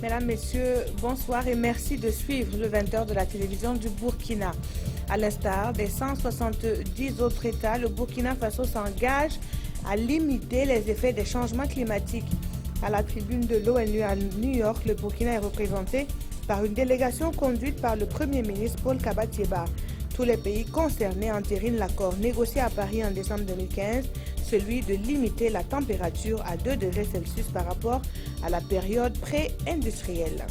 Mesdames, Messieurs, bonsoir et merci de suivre le 20h de la télévision du Burkina. À l'instar des 170 autres États, le Burkina Faso s'engage à limiter les effets des changements climatiques. À la tribune de l'ONU à New York, le Burkina est représenté par une délégation conduite par le Premier ministre Paul Kaba-Thiéba. Tous les pays concernés entérinent l'accord négocié à Paris en décembre 2015, celui de limiter la température à 2 degrés Celsius par rapport à la période pré-industrielle.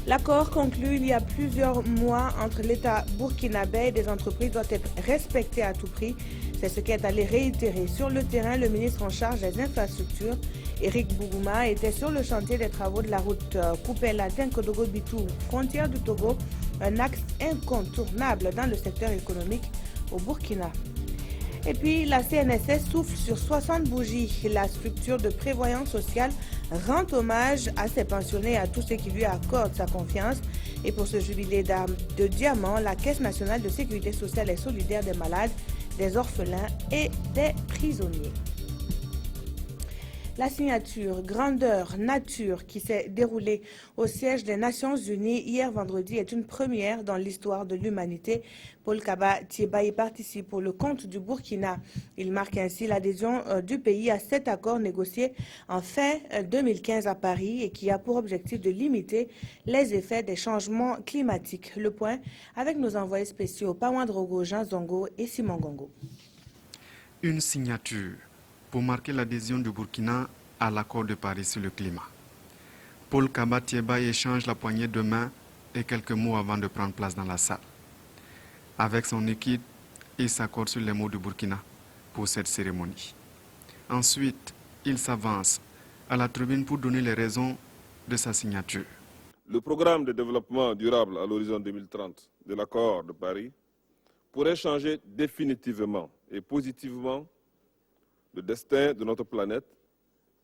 L'accord conclu il y a plusieurs mois entre l'État burkinabé et des entreprises doit être respecté à tout prix. C'est ce qu'est allé réitérer sur le terrain le ministre en charge des infrastructures. Éric Bougouma était sur le chantier des travaux de la route Koupela-Tinkodogo-Bitou, frontière du Togo, un axe incontournable dans le secteur économique au Burkina. Et puis la CNSS souffle sur 60 bougies. La structure de prévoyance sociale rend hommage à ses pensionnés et à tous ceux qui lui accordent sa confiance. Et pour ce jubilé de diamant, la Caisse nationale de sécurité sociale et solidaire des malades, des orphelins et des prisonniers. La signature Grandeur Nature qui s'est déroulée au siège des Nations Unies hier vendredi est une première dans l'histoire de l'humanité. Paul Kaba-Thiéba y participe pour le compte du Burkina. Il marque ainsi l'adhésion du pays à cet accord négocié en fin 2015 à Paris et qui a pour objectif de limiter les effets des changements climatiques. Le point avec nos envoyés spéciaux Pawan Drogo, Jean Zongo et Simon Gongo. Une signature pour marquer l'adhésion du Burkina à l'accord de Paris sur le climat. Paul Kaba-Thiéba échange la poignée de main et quelques mots avant de prendre place dans la salle. Avec son équipe, il s'accorde sur les mots du Burkina pour cette cérémonie. Ensuite, il s'avance à la tribune pour donner les raisons de sa signature. Le programme de développement durable à l'horizon 2030 de l'accord de Paris pourrait changer définitivement et positivement le destin de notre planète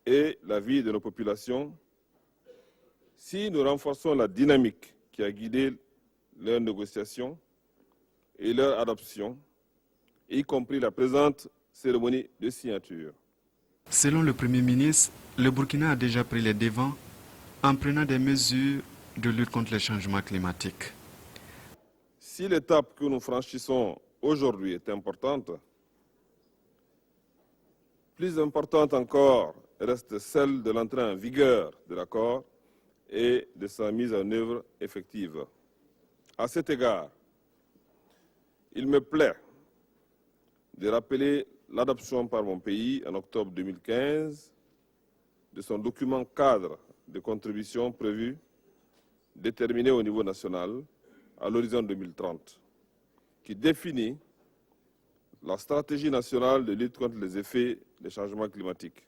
et la vie de nos populations si nous renforçons la dynamique qui a guidé leurs négociations et leur adoption, y compris la présente cérémonie de signature. Selon le Premier ministre, le Burkina a déjà pris les devants en prenant des mesures de lutte contre les changements climatiques. Si l'étape que nous franchissons aujourd'hui est importante, plus importante encore reste celle de l'entrée en vigueur de l'accord et de sa mise en œuvre effective. À cet égard, il me plaît de rappeler l'adoption par mon pays en octobre 2015 de son document cadre de contribution prévu, déterminé au niveau national à l'horizon 2030, qui définit la stratégie nationale de lutte contre les effets des changements climatiques.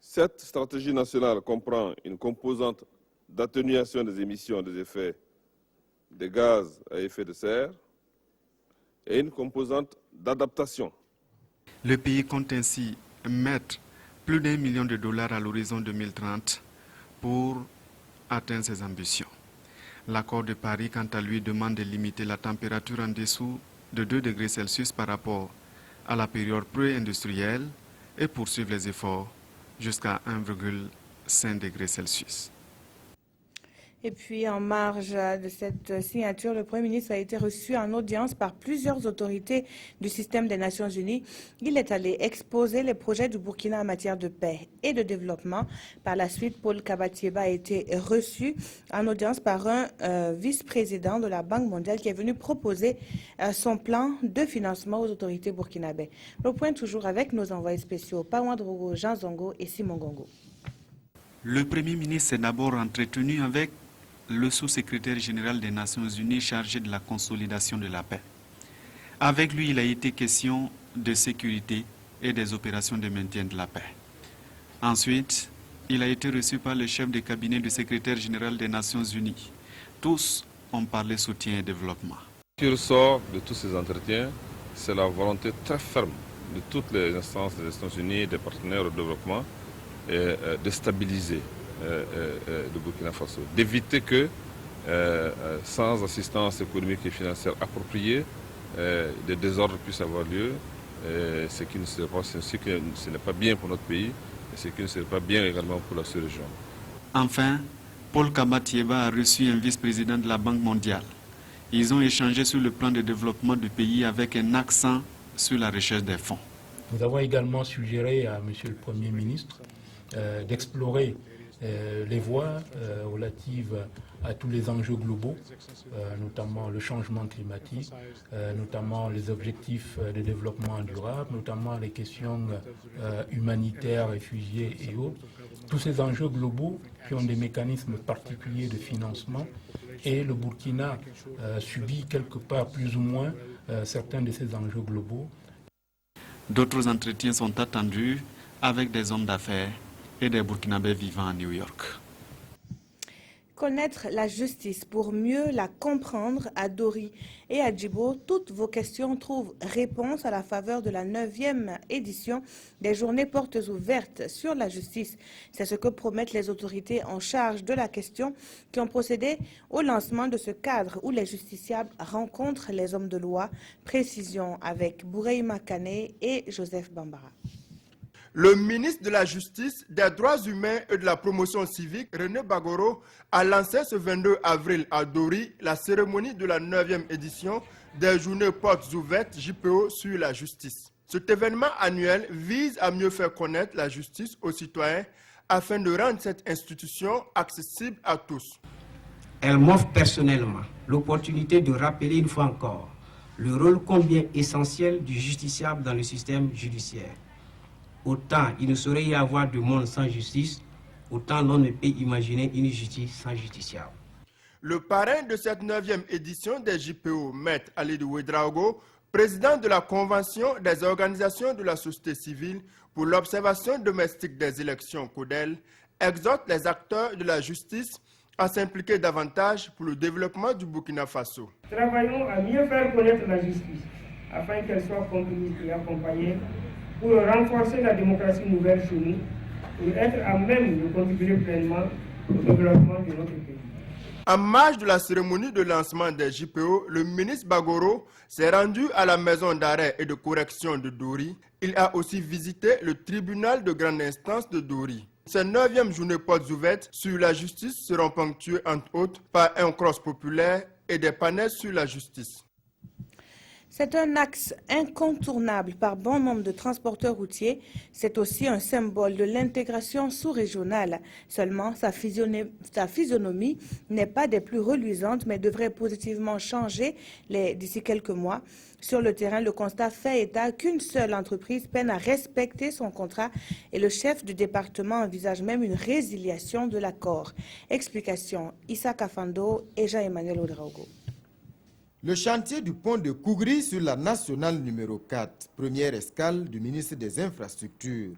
Cette stratégie nationale comprend une composante d'atténuation des émissions des effets des gaz à effet de serre et une composante d'adaptation. Le pays compte ainsi mettre plus d'1 million de dollars à l'horizon 2030 pour atteindre ses ambitions. L'accord de Paris, quant à lui, demande de limiter la température en dessous de 2 degrés Celsius par rapport à la période pré-industrielle et poursuivre les efforts jusqu'à 1,5 degrés Celsius. Et puis, en marge de cette signature, le Premier ministre a été reçu en audience par plusieurs autorités du système des Nations Unies. Il est allé exposer les projets du Burkina en matière de paix et de développement. Par la suite, Paul Kaba-Thiéba a été reçu en audience par un vice-président de la Banque mondiale qui est venu proposer son plan de financement aux autorités burkinabées. Le point toujours avec nos envoyés spéciaux Pawan Drogo, Jean Zongo et Simon Gongo. Le Premier ministre s'est d'abord entretenu avec le sous-secrétaire général des Nations Unies chargé de la consolidation de la paix. Avec lui, il a été question de sécurité et des opérations de maintien de la paix. Ensuite, il a été reçu par le chef de cabinet du secrétaire général des Nations Unies. Tous ont parlé soutien et développement. Ce qui ressort de tous ces entretiens, c'est la volonté très ferme de toutes les instances des Nations Unies, des partenaires au développement, de stabiliser le Burkina Faso, d'éviter que, sans assistance économique et financière appropriée, des désordres puissent avoir lieu, ce qui n'est pas bien pour notre pays, ce qui ne serait pas bien également pour la sous-région. Enfin, Paul Kaba-Thiéba a reçu un vice-président de la Banque mondiale. Ils ont échangé sur le plan de développement du pays avec un accent sur la recherche des fonds. Nous avons également suggéré à M. le Premier ministre d'explorer les voies relatives à tous les enjeux globaux, notamment le changement climatique, notamment les objectifs de développement durable, notamment les questions humanitaires, réfugiés et autres. Tous ces enjeux globaux qui ont des mécanismes particuliers de financement, et le Burkina subit quelque part plus ou moins certains de ces enjeux globaux. D'autres entretiens sont attendus avec des hommes d'affaires et des Burkinabés vivant à New York. Connaître la justice pour mieux la comprendre à Dori et à Djibo, toutes vos questions trouvent réponse à la faveur de la 9e édition des Journées Portes Ouvertes sur la justice. C'est ce que promettent les autorités en charge de la question qui ont procédé au lancement de ce cadre où les justiciables rencontrent les hommes de loi. Précision avec Boureima Kane et Joseph Bambara. Le ministre de la Justice, des Droits humains et de la Promotion civique, René Bagoro, a lancé ce 22 avril à Dori la cérémonie de la 9e édition des Journées Portes Ouvertes JPO sur la justice. Cet événement annuel vise à mieux faire connaître la justice aux citoyens afin de rendre cette institution accessible à tous. Elle m'offre personnellement l'opportunité de rappeler une fois encore le rôle combien essentiel du justiciable dans le système judiciaire. Autant il ne saurait y avoir de monde sans justice, autant l'on ne peut imaginer une justice sans justiciable. Le parrain de cette 9e édition des JPO, Maître Alidou Ouedraogo, président de la Convention des organisations de la société civile pour l'observation domestique des élections CODEL, exhorte les acteurs de la justice à s'impliquer davantage pour le développement du Burkina Faso. Travaillons à mieux faire connaître la justice afin qu'elle soit comprise et accompagnée pour renforcer la démocratie nouvelle chez nous, pour être à même de contribuer pleinement au développement de notre pays. En marge de la cérémonie de lancement des JPO, le ministre Bagoro s'est rendu à la maison d'arrêt et de correction de Dori. Il a aussi visité le tribunal de grande instance de Dori. Ces 9e journées portes ouvertes sur la justice seront ponctuées entre autres par un cross populaire et des panels sur la justice. C'est un axe incontournable par bon nombre de transporteurs routiers. C'est aussi un symbole de l'intégration sous-régionale. Seulement, sa physionomie n'est pas des plus reluisantes, mais devrait positivement changer d'ici quelques mois. Sur le terrain, le constat fait état qu'une seule entreprise peine à respecter son contrat et le chef du département envisage même une résiliation de l'accord. Explication, Issa Kafando et Jean-Emmanuel Ouedraogo. Le chantier du pont de Kougri sur la nationale numéro 4, première escale du ministre des Infrastructures.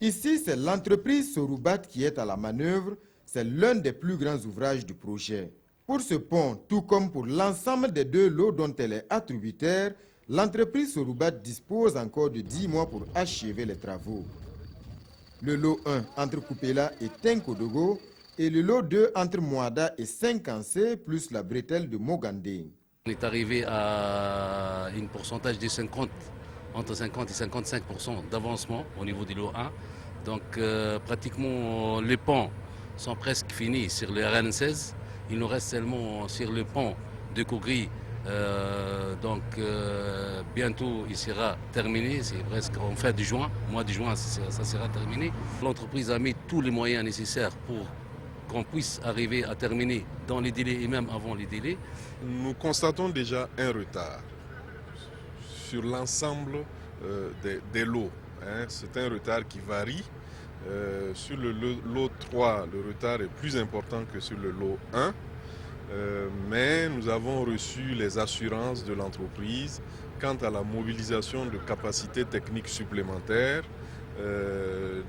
Ici, c'est l'entreprise Soroubat qui est à la manœuvre. C'est l'un des plus grands ouvrages du projet. Pour ce pont, tout comme pour l'ensemble des 2 lots dont elle est attributaire, l'entreprise Soroubat dispose encore de 10 mois pour achever les travaux. Le lot 1 entre Koupela et Tenkodogo et le lot 2 entre Mouada et Saint-Cancé plus la bretelle de Mogandé. On est arrivé à un pourcentage de entre 50 et 55% d'avancement au niveau du lot 1. Donc pratiquement les ponts sont presque finis sur le RN16. Il nous reste seulement sur le pont de Kougri. Bientôt il sera terminé, c'est presque en fin de juin. Mois de juin, ça sera terminé. L'entreprise a mis tous les moyens nécessaires pour qu'on puisse arriver à terminer dans les délais et même avant les délais. Nous constatons déjà un retard sur l'ensemble des lots. C'est un retard qui varie. Sur le lot 3, le retard est plus important que sur le lot 1. Mais nous avons reçu les assurances de l'entreprise quant à la mobilisation de capacités techniques supplémentaires,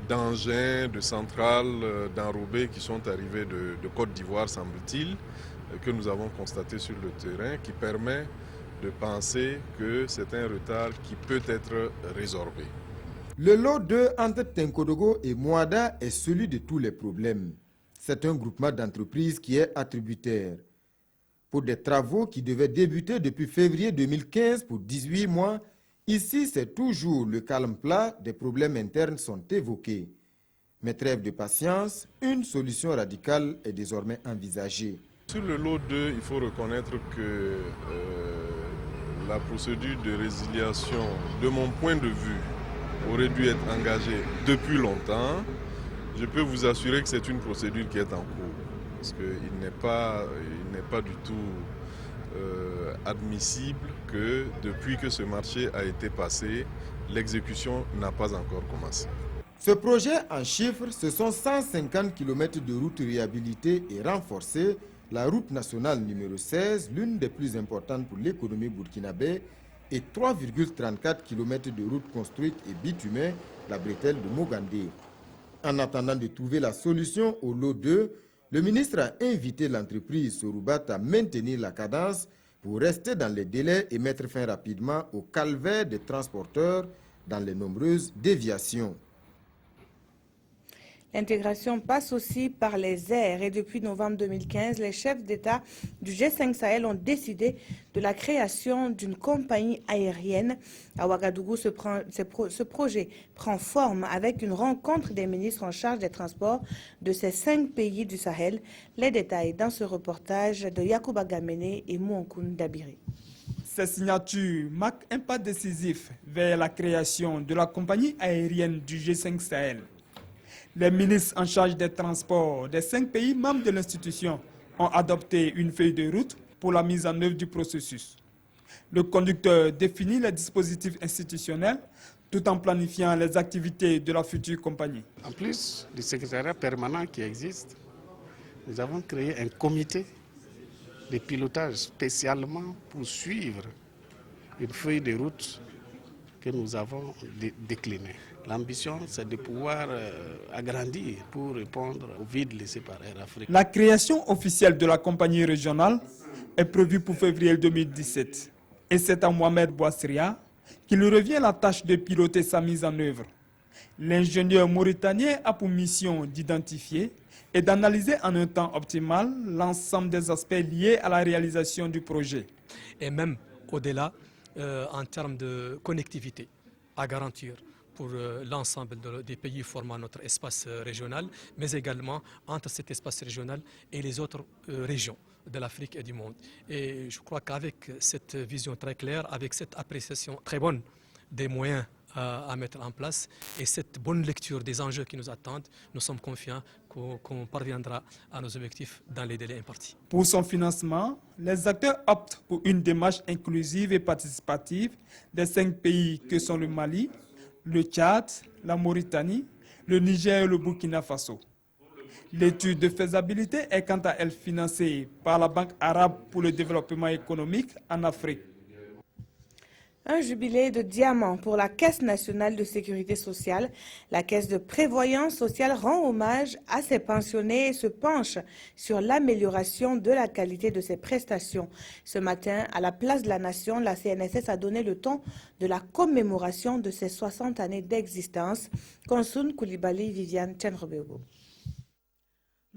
d'engins, de centrales, d'enrobés qui sont arrivés de Côte d'Ivoire, semble-t-il, que nous avons constaté sur le terrain, qui permet de penser que c'est un retard qui peut être résorbé. Le lot 2 entre Tenkodogo et Mouada est celui de tous les problèmes. C'est un groupement d'entreprises qui est attributaire. Pour des travaux qui devaient débuter depuis février 2015 pour 18 mois, ici c'est toujours le calme plat, des problèmes internes sont évoqués. Mais trêve de patience, une solution radicale est désormais envisagée. Sur le lot 2, il faut reconnaître que la procédure de résiliation, de mon point de vue, aurait dû être engagée depuis longtemps. Je peux vous assurer que c'est une procédure qui est en cours. Parce qu'il n'est pas du tout admissible que depuis que ce marché a été passé, l'exécution n'a pas encore commencé. Ce projet en chiffres, ce sont 150 km de routes réhabilitées et renforcées, la route nationale numéro 16, l'une des plus importantes pour l'économie burkinabé, et 3,34 km de routes construites et bitumées, la bretelle de Mogandé. En attendant de trouver la solution au lot 2, le ministre a invité l'entreprise Soroubat à maintenir la cadence pour rester dans les délais et mettre fin rapidement au calvaire des transporteurs dans les nombreuses déviations. L'intégration passe aussi par les airs et depuis novembre 2015, les chefs d'État du G5 Sahel ont décidé de la création d'une compagnie aérienne. À Ouagadougou, ce projet prend forme avec une rencontre des ministres en charge des transports de ces 5 pays du Sahel. Les détails dans ce reportage de Yacouba Gamene et Mouankoun Dabiri. Ces signatures marquent un pas décisif vers la création de la compagnie aérienne du G5 Sahel. Les ministres en charge des transports des 5 pays membres de l'institution ont adopté une feuille de route pour la mise en œuvre du processus. Le conducteur définit les dispositifs institutionnels tout en planifiant les activités de la future compagnie. En plus du secrétariat permanent qui existe, nous avons créé un comité de pilotage spécialement pour suivre une feuille de route que nous avons déclinée. L'ambition, c'est de pouvoir agrandir pour répondre au vide laissé par Air Afrique. La création officielle de la compagnie régionale est prévue pour février 2017. Et c'est à Mohamed Bouassria qu'il revient la tâche de piloter sa mise en œuvre. L'ingénieur mauritanien a pour mission d'identifier et d'analyser en un temps optimal l'ensemble des aspects liés à la réalisation du projet. Et même au-delà, en termes de connectivité à garantir pour l'ensemble des pays formant notre espace régional, mais également entre cet espace régional et les autres régions de l'Afrique et du monde. Et je crois qu'avec cette vision très claire, avec cette appréciation très bonne des moyens à mettre en place et cette bonne lecture des enjeux qui nous attendent, nous sommes confiants qu'on parviendra à nos objectifs dans les délais impartis. Pour son financement, les acteurs optent pour une démarche inclusive et participative des 5 pays que sont le Mali, le Tchad, la Mauritanie, le Niger et le Burkina Faso. L'étude de faisabilité est quant à elle financée par la Banque arabe pour le développement économique en Afrique. Un jubilé de diamant pour la Caisse nationale de sécurité sociale. La Caisse de prévoyance sociale rend hommage à ses pensionnés et se penche sur l'amélioration de la qualité de ses prestations. Ce matin, à la place de la Nation, la CNSS a donné le ton de la commémoration de ses 60 années d'existence. Konsoun Koulibaly, Viviane Tchenrobego.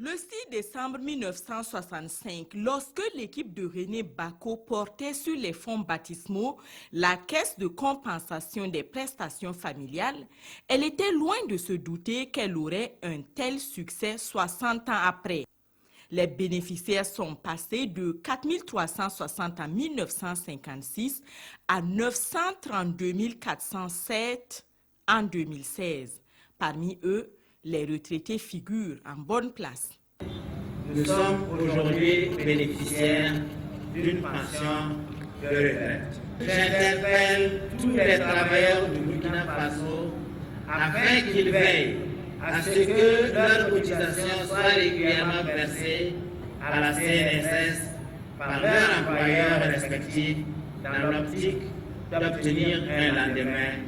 Le 6 décembre 1965, lorsque l'équipe de René Bako portait sur les fonds baptismaux la caisse de compensation des prestations familiales, elle était loin de se douter qu'elle aurait un tel succès 60 ans après. Les bénéficiaires sont passés de 4 360 en 1956 à 932 407 en 2016. Parmi eux, les retraités figurent en bonne place. Nous sommes aujourd'hui bénéficiaires d'une pension de retraite. J'interpelle tous les travailleurs du Burkina Faso afin qu'ils veillent à ce que leurs cotisations soient régulièrement versées à la CNSS par leurs employeurs respectifs dans l'optique d'obtenir un lendemain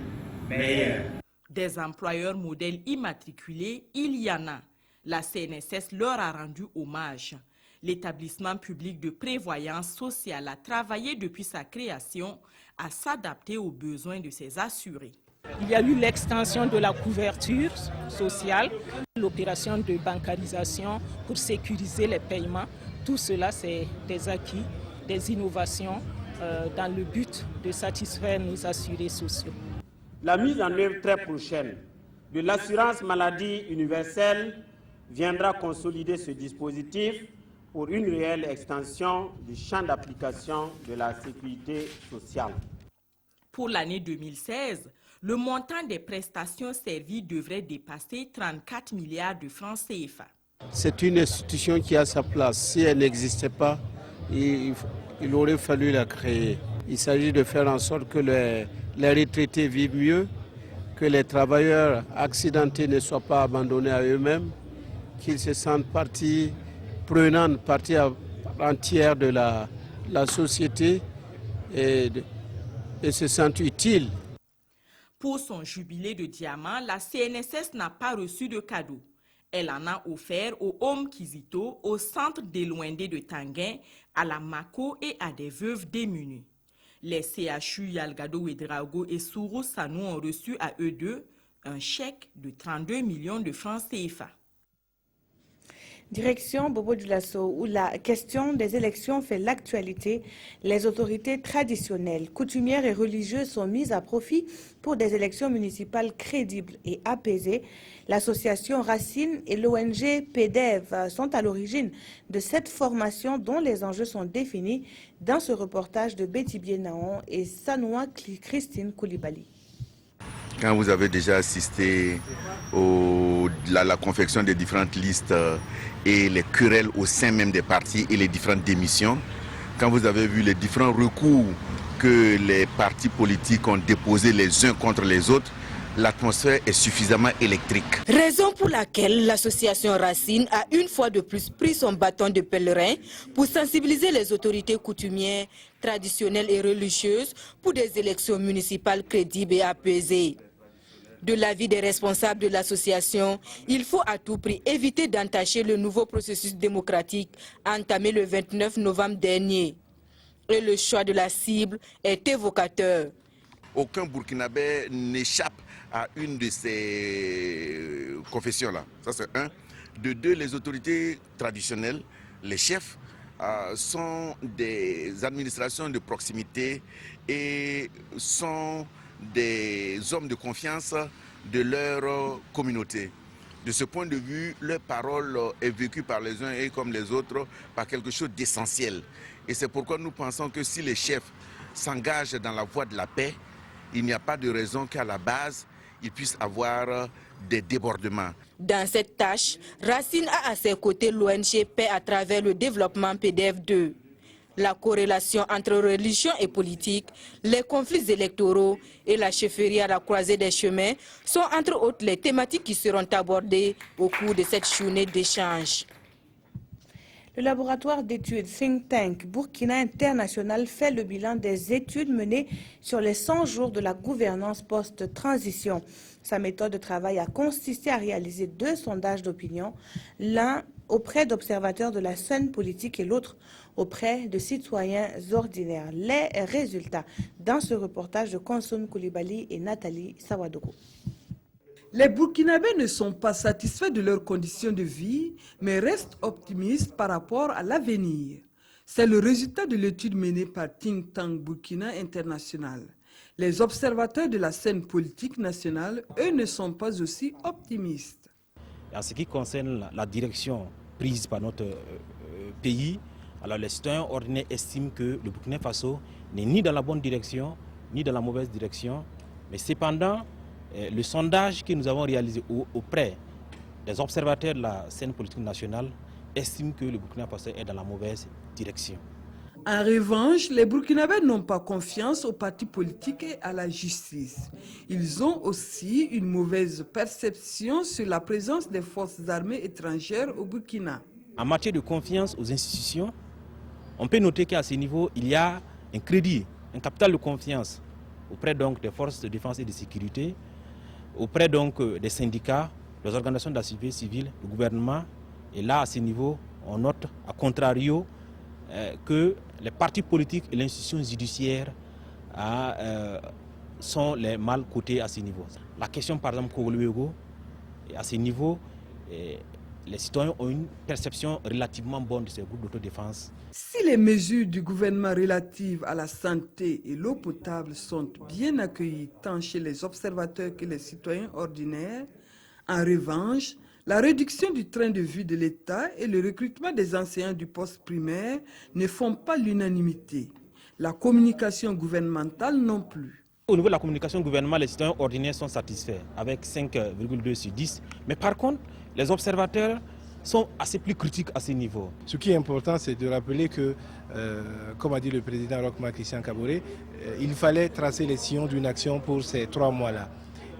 meilleur. Des employeurs modèles immatriculés, il y en a. La CNSS leur a rendu hommage. L'établissement public de prévoyance sociale a travaillé depuis sa création à s'adapter aux besoins de ses assurés. Il y a eu l'extension de la couverture sociale, l'opération de bancarisation pour sécuriser les paiements. Tout cela, c'est des acquis, des innovations dans le but de satisfaire nos assurés sociaux. La mise en œuvre très prochaine de l'assurance maladie universelle viendra consolider ce dispositif pour une réelle extension du champ d'application de la sécurité sociale. Pour l'année 2016, le montant des prestations servies devrait dépasser 34 milliards de francs CFA. C'est une institution qui a sa place. Si elle n'existait pas, il aurait fallu la créer. Il s'agit de faire en sorte que les retraités vivent mieux, que les travailleurs accidentés ne soient pas abandonnés à eux-mêmes, qu'ils se sentent partie prenante, partie entière de la société et se sentent utiles. Pour son jubilé de diamant, la CNSS n'a pas reçu de cadeau. Elle en a offert au Home Kizito, au centre d'Elouendé de Tanguin, à la Mako et à des veuves démunies. Les CHU Yalgado Ouedraogo et Sourou Sanou ont reçu à eux deux un chèque de 32 millions de francs CFA. Direction Bobo Dioulasso, où la question des élections fait l'actualité. Les autorités traditionnelles, coutumières et religieuses sont mises à profit pour des élections municipales crédibles et apaisées. L'association Racine et l'ONG PEDEV sont à l'origine de cette formation dont les enjeux sont définis dans ce reportage de Betty Bienaon et Sanoua Christine Koulibaly. Quand vous avez déjà assisté à la confection des différentes listes et les querelles au sein même des partis et les différentes démissions, quand vous avez vu les différents recours que les partis politiques ont déposés les uns contre les autres, l'atmosphère est suffisamment électrique. Raison pour laquelle l'association Racine a une fois de plus pris son bâton de pèlerin pour sensibiliser les autorités coutumières, traditionnelles et religieuses pour des élections municipales crédibles et apaisées. De l'avis des responsables de l'association, il faut à tout prix éviter d'entacher le nouveau processus démocratique entamé le 29 novembre dernier. Et le choix de la cible est évocateur. Aucun Burkinabé n'échappe à une de ces confessions-là. Ça, c'est un. De deux, les autorités traditionnelles, les chefs, sont des administrations de proximité et sont des hommes de confiance de leur communauté. De ce point de vue, leur parole est vécue par les uns et comme les autres par quelque chose d'essentiel. Et c'est pourquoi nous pensons que si les chefs s'engagent dans la voie de la paix, il n'y a pas de raison qu'à la base, ils puissent avoir des débordements. Dans cette tâche, Racine a à ses côtés l'ONG Paix à travers le développement PDF2. La corrélation entre religion et politique, les conflits électoraux et la chefferie à la croisée des chemins sont entre autres les thématiques qui seront abordées au cours de cette journée d'échange. Le laboratoire d'études Think Tank Burkina International fait le bilan des études menées sur les 100 jours de la gouvernance post-transition. Sa méthode de travail a consisté à réaliser 2 sondages d'opinion, l'un auprès d'observateurs de la scène politique et l'autre auprès de citoyens ordinaires. Les résultats dans ce reportage de Konsoum Koulibaly et Nathalie Sawadogo. Les Burkinabés ne sont pas satisfaits de leurs conditions de vie, mais restent optimistes par rapport à l'avenir. C'est le résultat de l'étude menée par Think Tank Burkina International. Les observateurs de la scène politique nationale, eux, ne sont pas aussi optimistes. En ce qui concerne la direction prise par notre pays, alors les citoyens ordinaires estiment que le Burkina Faso n'est ni dans la bonne direction, ni dans la mauvaise direction, mais cependant, le sondage que nous avons réalisé auprès des observateurs de la scène politique nationale estime que le Burkina Faso est dans la mauvaise direction. En revanche, les Burkinabés n'ont pas confiance aux partis politiques et à la justice. Ils ont aussi une mauvaise perception sur la présence des forces armées étrangères au Burkina. En matière de confiance aux institutions, on peut noter qu'à ce niveau, il y a un crédit, un capital de confiance auprès donc des forces de défense et de sécurité, auprès donc des syndicats, des organisations de la société civile, du gouvernement. Et là, à ce niveau, on note, à contrario, que les partis politiques et l'institution judiciaire sont les mal cotés à ce niveau. La question, par exemple, Kogoluego, à ce niveau, les citoyens ont une perception relativement bonne de ces groupes d'autodéfense. Si les mesures du gouvernement relatives à la santé et l'eau potable sont bien accueillies tant chez les observateurs que les citoyens ordinaires, En revanche, la réduction du train de vie de l'État et le recrutement des enseignants du poste primaire ne font pas l'unanimité. La communication gouvernementale non plus. Au niveau de la communication gouvernementale, les citoyens ordinaires sont satisfaits avec 5,2 sur 10. Mais par contre, les observateurs sont assez plus critiques à ce niveau. Ce qui est important, c'est de rappeler que, comme a dit le président Roch-Marc Christian Kaboré, il fallait tracer les sillons d'une action pour ces 3 mois-là.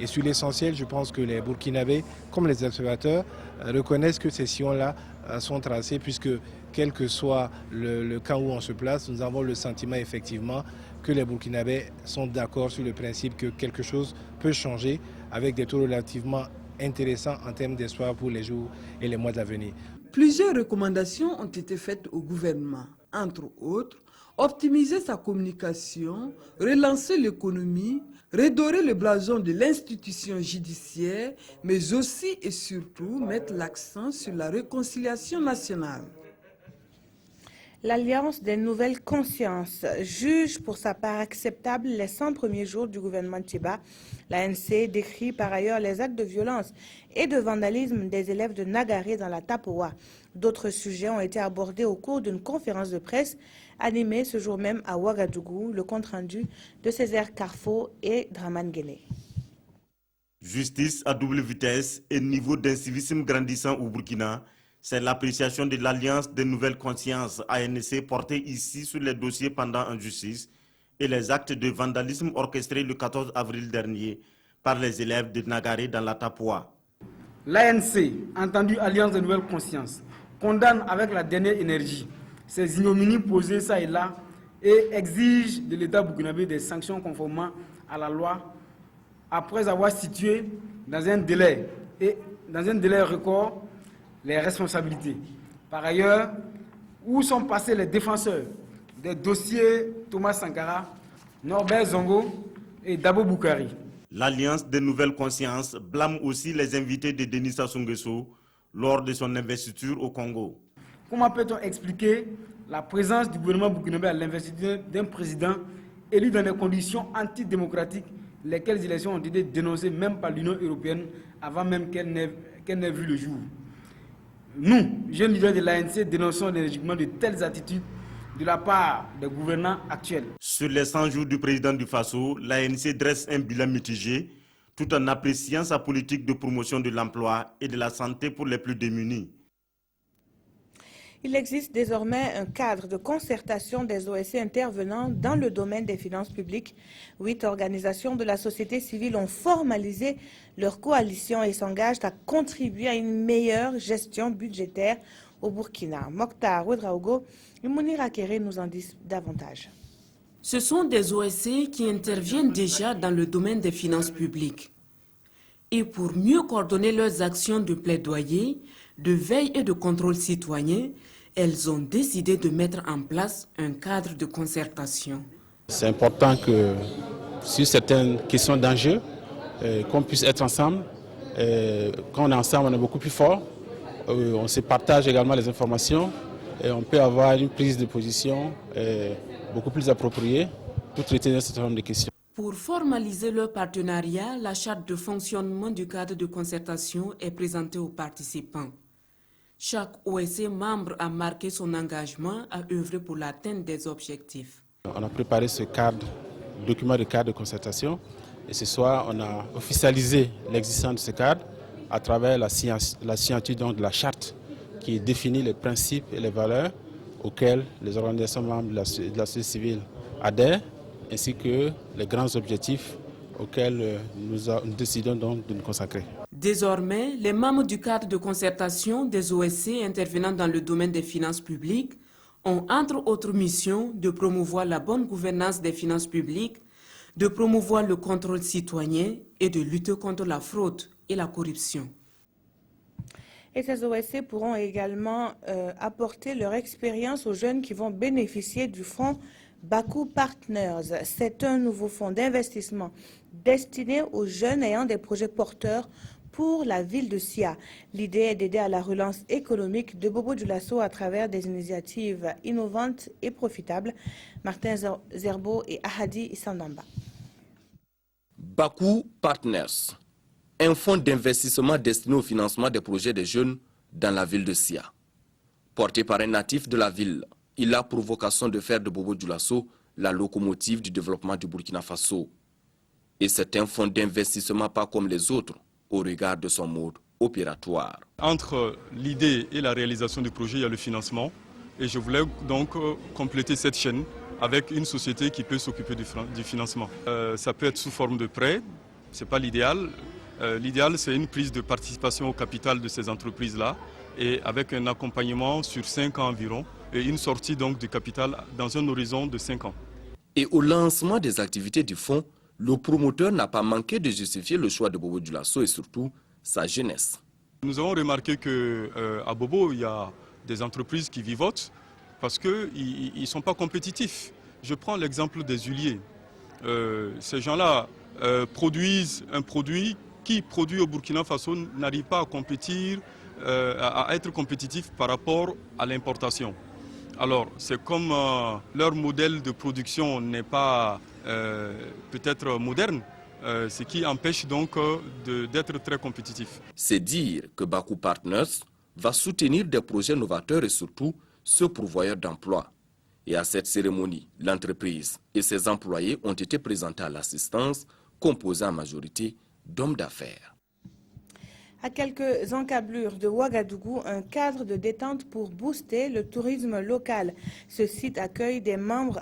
Et sur l'essentiel, je pense que les Burkinabés, comme les observateurs, reconnaissent que ces sillons-là sont tracés, puisque quel que soit le camp où on se place, nous avons le sentiment effectivement que les Burkinabés sont d'accord sur le principe que quelque chose peut changer avec des taux relativement intéressants en termes d'espoir pour les jours et les mois à venir. Plusieurs recommandations ont été faites au gouvernement, entre autres, optimiser sa communication, relancer l'économie, redorer le blason de l'institution judiciaire, mais aussi et surtout mettre l'accent sur la réconciliation nationale. L'Alliance des Nouvelles Consciences juge pour sa part acceptable les 100 premiers jours du gouvernement Tcheba. L'ANC décrit par ailleurs les actes de violence et de vandalisme des élèves de Nagaré dans la Tapoa. D'autres sujets ont été abordés au cours d'une conférence de presse animée ce jour même à Ouagadougou, le compte-rendu de Césaire Carfo et Draman Guéné. Justice à double vitesse et niveau d'incivisme grandissant au Burkina. C'est l'appréciation de l'Alliance des Nouvelles Consciences ANC portée ici sur les dossiers pendant en justice et les actes de vandalisme orchestrés le 14 avril dernier par les élèves de Nagaré dans la Tapoa. L'ANC, entendue Alliance des Nouvelles Consciences, condamne avec la dernière énergie ces ignominies posées ça et là et exige de l'État burkinabé des sanctions conformément à la loi après avoir situé dans un délai record les responsabilités. Par ailleurs, où sont passés les défenseurs des dossiers Thomas Sankara, Norbert Zongo et Dabo Boukari? L'Alliance des Nouvelles Consciences blâme aussi les invités de Denis Sassou Nguesso lors de son investiture au Congo. Comment peut-on expliquer la présence du gouvernement burkinabé à l'investiture d'un président élu dans des conditions antidémocratiques, lesquelles élections ont été dénoncées même par l'Union européenne avant même qu'elle n'ait vu le jour? Nous, jeunes leaders de l'ANC, dénonçons énergiquement de telles attitudes de la part des gouvernants actuels. Sur les 100 jours du président du Faso, l'ANC dresse un bilan mitigé tout en appréciant sa politique de promotion de l'emploi et de la santé pour les plus démunis. Il existe désormais un cadre de concertation des OSC intervenant dans le domaine des finances publiques. 8 organisations de la société civile ont formalisé leur coalition et s'engagent à contribuer à une meilleure gestion budgétaire au Burkina. Mokhtar Ouedraogo et Mounir Akere nous en disent davantage. Ce sont des OSC qui interviennent déjà dans le domaine des finances publiques. Et pour mieux coordonner leurs actions de plaidoyer, de veille et de contrôle citoyen, elles ont décidé de mettre en place un cadre de concertation. C'est important que sur certaines questions d'enjeu, qu'on puisse être ensemble. Quand on est ensemble, on est beaucoup plus fort. On se partage également les informations et on peut avoir une prise de position beaucoup plus appropriée pour traiter un certain nombre de questions. Pour formaliser leur partenariat, la charte de fonctionnement du cadre de concertation est présentée aux participants. Chaque OSC membre a marqué son engagement à œuvrer pour l'atteinte des objectifs. On a préparé ce document de cadre de concertation et ce soir on a officialisé l'existence de ce cadre à travers la signature de la charte qui définit les principes et les valeurs auxquels les organisations membres de la société civile adhèrent ainsi que les grands objectifs auxquels nous décidons donc de nous consacrer. Désormais, les membres du cadre de concertation des OSC intervenant dans le domaine des finances publiques ont entre autres missions de promouvoir la bonne gouvernance des finances publiques, de promouvoir le contrôle citoyen et de lutter contre la fraude et la corruption. Et ces OSC pourront également apporter leur expérience aux jeunes qui vont bénéficier du fonds Baku Partners. C'est un nouveau fonds d'investissement destiné aux jeunes ayant des projets porteurs pour la ville de Sia. L'idée est d'aider à la relance économique de Bobo Dioulasso à travers des initiatives innovantes et profitables. Martin Zerbo et Ahadi Isandamba. Baku Partners, un fonds d'investissement destiné au financement des projets des jeunes dans la ville de Sia. Porté par un natif de la ville, il a pour vocation de faire de Bobo Dioulasso la locomotive du développement du Burkina Faso. Et c'est un fonds d'investissement pas comme les autres au regard de son mode opératoire. Entre l'idée et la réalisation du projet, il y a le financement. Et je voulais donc compléter cette chaîne avec une société qui peut s'occuper du financement. Ça peut être sous forme de prêt, ce n'est pas l'idéal. L'idéal, c'est une prise de participation au capital de ces entreprises-là et avec un accompagnement sur 5 ans environ et une sortie donc du capital dans un horizon de 5 ans. Et au lancement des activités du fonds, le promoteur n'a pas manqué de justifier le choix de Bobo Dioulasso et surtout sa jeunesse. Nous avons remarqué qu'à Bobo, il y a des entreprises qui vivotent parce qu'ils ne sont pas compétitifs. Je prends l'exemple des huiliers. Ces gens-là produisent un produit qui, produit au Burkina Faso, n'arrive pas à compétir, à être compétitif par rapport à l'importation. Alors, c'est comme leur modèle de production n'est pas peut-être moderne, ce qui empêche donc d'être très compétitif. C'est dire que Baku Partners va soutenir des projets novateurs et surtout ceux pourvoyeurs d'emplois. Et à cette cérémonie, l'entreprise et ses employés ont été présentés à l'assistance, composée en majorité d'hommes d'affaires. À quelques encablures de Ouagadougou, un cadre de détente pour booster le tourisme local. Ce site a accueilli des membres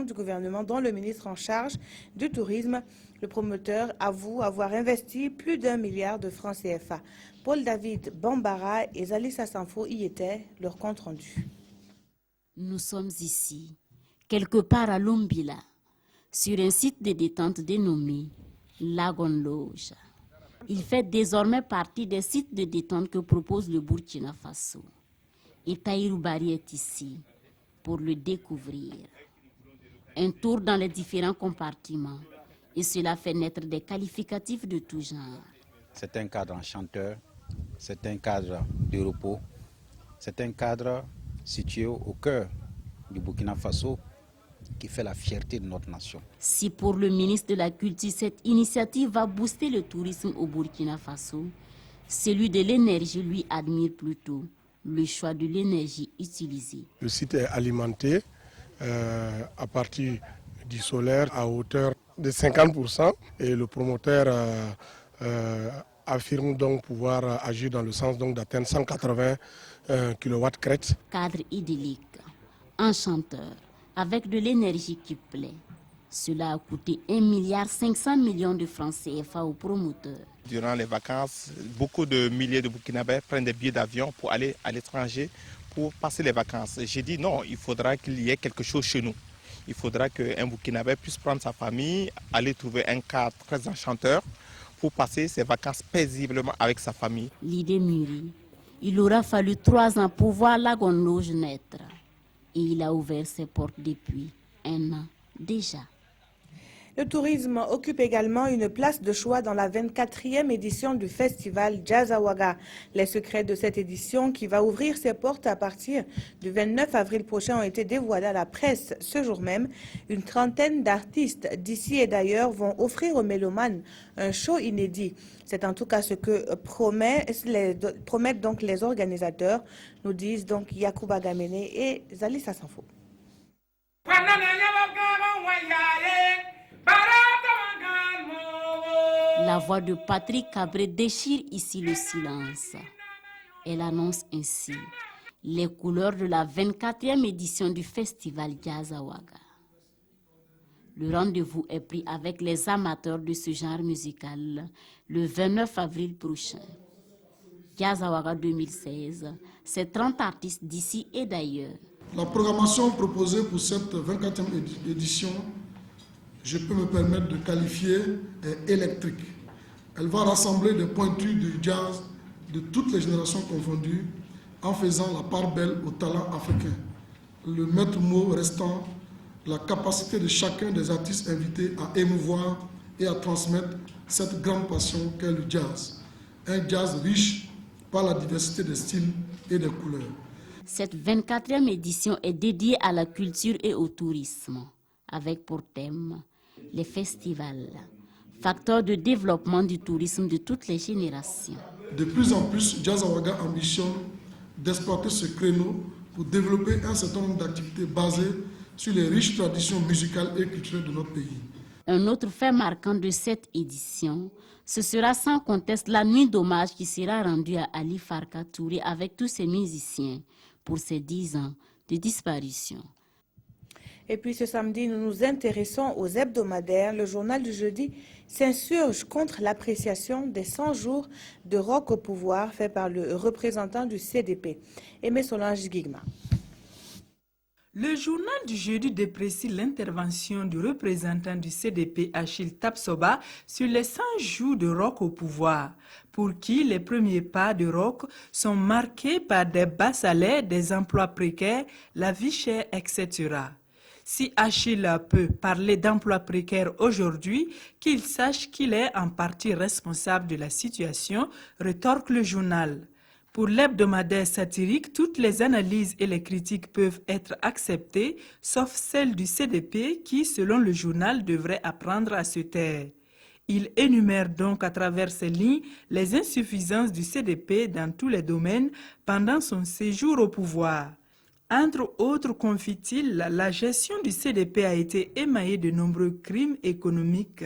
du gouvernement, dont le ministre en charge du tourisme. Le promoteur avoue avoir investi plus d'1 milliard de francs CFA. Paul-David Bambara et Zalissa Sanfo y étaient, leur compte rendu. Nous sommes ici, quelque part à Lumbila, sur un site de détente dénommé Lagon Loge. Il fait désormais partie des sites de détente que propose le Burkina Faso. Et Tahirou Bari est ici pour le découvrir. Un tour dans les différents compartiments et cela fait naître des qualificatifs de tout genre. C'est un cadre enchanteur, c'est un cadre de repos, c'est un cadre situé au cœur du Burkina Faso qui fait la fierté de notre nation. Si pour le ministre de la Culture, cette initiative va booster le tourisme au Burkina Faso, celui de l'énergie lui admire plutôt le choix de l'énergie utilisée. Le site est alimenté à partir du solaire à hauteur de 50% et le promoteur affirme donc pouvoir agir dans le sens d'atteindre 180 kW crête. Cadre idyllique, enchanteur, avec de l'énergie qui plaît. Cela a coûté 1,5 milliard de francs CFA aux promoteurs. Durant les vacances, beaucoup de milliers de Burkinabés prennent des billets d'avion pour aller à l'étranger pour passer les vacances. J'ai dit non, il faudra qu'il y ait quelque chose chez nous. Il faudra qu'un Burkinabé puisse prendre sa famille, aller trouver un cadre très enchanteur pour passer ses vacances paisiblement avec sa famille. L'idée mûrit. Il aura fallu 3 ans pour voir Lagon Loge naître. Et il a ouvert ses portes depuis 1 an déjà. Le tourisme occupe également une place de choix dans la 24e édition du festival Jazz Awaga. Les secrets de cette édition, qui va ouvrir ses portes à partir du 29 avril prochain, ont été dévoilés à la presse ce jour même. Une trentaine d'artistes d'ici et d'ailleurs vont offrir aux mélomanes un show inédit. C'est en tout cas ce que promettent donc les organisateurs, nous disent donc Yacouba Gamene et Zalissa Sanfo. La voix de Patrick Cabré déchire ici le silence. Elle annonce ainsi les couleurs de la 24e édition du festival Jazz Awaga. Le rendez-vous est pris avec les amateurs de ce genre musical le 29 avril prochain. Jazz Awaga 2016, c'est 30 artistes d'ici et d'ailleurs. La programmation proposée pour cette 24e édition, je peux me permettre de qualifier électrique. Elle va rassembler des pointus du jazz de toutes les générations confondues en faisant la part belle au talent africain. Le maître mot restant la capacité de chacun des artistes invités à émouvoir et à transmettre cette grande passion qu'est le jazz. Un jazz riche par la diversité des styles et des couleurs. Cette 24e édition est dédiée à la culture et au tourisme, avec pour thème les festivals, facteur de développement du tourisme de toutes les générations. De plus en plus, Jazz Awaga ambitionne d'exploiter ce créneau pour développer un certain nombre d'activités basées sur les riches traditions musicales et culturelles de notre pays. Un autre fait marquant de cette édition, ce sera sans conteste la nuit d'hommage qui sera rendue à Ali Farka Touré avec tous ses musiciens pour ses 10 ans de disparition. Et puis ce samedi, nous nous intéressons aux hebdomadaires. Le journal du jeudi s'insurge contre l'appréciation des 100 jours de rock au pouvoir fait par le représentant du CDP, Aimé Solange Guigma. Le journal du jeudi déprécie l'intervention du représentant du CDP, Achille Tapsoba, sur les 100 jours de rock au pouvoir, pour qui les premiers pas de rock sont marqués par des bas salaires, des emplois précaires, la vie chère, etc. Si Achille peut parler d'emploi précaire aujourd'hui, qu'il sache qu'il est en partie responsable de la situation, rétorque le journal. Pour l'hebdomadaire satirique, toutes les analyses et les critiques peuvent être acceptées, sauf celle du CDP qui, selon le journal, devrait apprendre à se taire. Il énumère donc à travers ces lignes les insuffisances du CDP dans tous les domaines pendant son séjour au pouvoir. Entre autres, confie-t-il, la gestion du CDP a été émaillée de nombreux crimes économiques.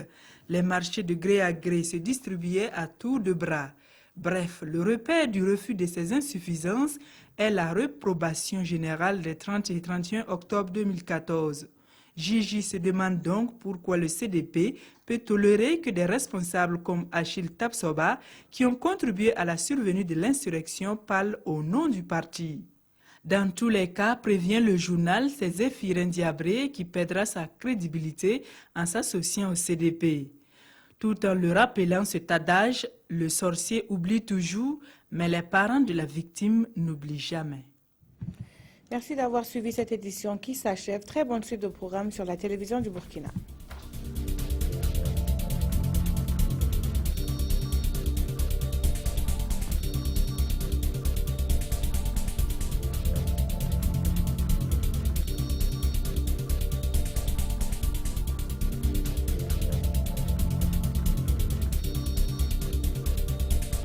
Les marchés de gré à gré se distribuaient à tour de bras. Bref, le repère du refus de ces insuffisances est la réprobation générale des 30 et 31 octobre 2014. Gigi se demande donc pourquoi le CDP peut tolérer que des responsables comme Achille Tapsoba, qui ont contribué à la survenue de l'insurrection, parlent au nom du parti. Dans tous les cas, prévient le journal, c'est Zéphirin Diabré qui perdra sa crédibilité en s'associant au CDP. Tout en le rappelant cet adage, le sorcier oublie toujours, mais les parents de la victime n'oublient jamais. Merci d'avoir suivi cette édition qui s'achève. Très bonne suite de programme sur la télévision du Burkina.